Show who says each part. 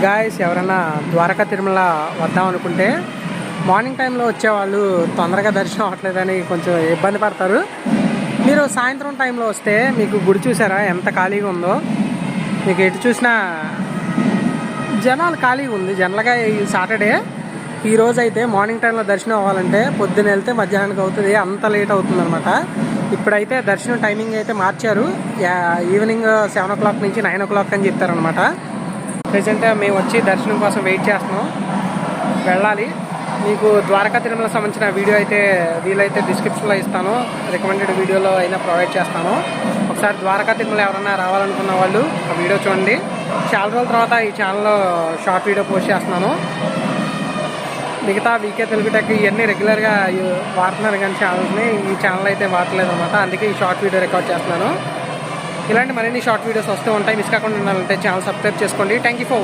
Speaker 1: Guys ఎవరైనా ద్వారకా తిరుమల వద్దాం అనుకుంటే మార్నింగ్ టైంలో వచ్చేవాళ్ళు తొందరగా దర్శనం అవ్వట్లేదని కొంచెం ఇబ్బంది పడతారు. మీరు సాయంత్రం టైంలో వస్తే మీకు గుడి చూసారా ఎంత ఖాళీగా ఉందో. మీకు ఎటు చూసినా జనాలు ఖాళీగా ఉంది. జనరల్గా ఈ సాటర్డే ఈ రోజు అయితే మార్నింగ్ టైంలో దర్శనం అవ్వాలంటే పొద్దున్న వెళ్తే మధ్యాహ్నానికి అవుతుంది, అంత లేట్ అవుతుంది అనమాట. ఇప్పుడైతే దర్శనం టైమింగ్ అయితే మార్చారు. ఈవినింగ్ 7 o'clock నుంచి 9 o'clock అని చెప్తారనమాట. ప్రజెంట్ మేము వచ్చి దర్శనం కోసం వెయిట్ చేస్తున్నాం, వెళ్ళాలి. మీకు ద్వారకా తిరుమల సంబంధించిన వీడియో అయితే వీలైతే డిస్క్రిప్షన్లో ఇస్తాను, రికమెండెడ్ వీడియోలో అయినా ప్రొవైడ్ చేస్తాను. ఒకసారి ద్వారకా తిరుమల ఎవరైనా రావాలనుకున్న వాళ్ళు ఆ వీడియో చూడండి. చాలా రోజుల తర్వాత ఈ ఛానల్లో షార్ట్ వీడియో పోస్ట్ చేస్తున్నాను. మిగతా వీకే తెలుగు టెక్ ఇవన్నీ రెగ్యులర్గా వాడుతున్నారు కానీ ఛానల్స్ని, ఈ ఛానల్ అయితే వాడలేదు అనమాట. అందుకే ఈ షార్ట్ వీడియో రికార్డ్ చేస్తున్నాను. ఇలాంటి మరిన్ని షార్ట్ వీడియోస్ వస్తూ ఉంటాయి. మిస్ కాకుండా ఉండాలంటే ఛానల్ సబ్స్క్రైబ్ చేసుకోండి. Thank you for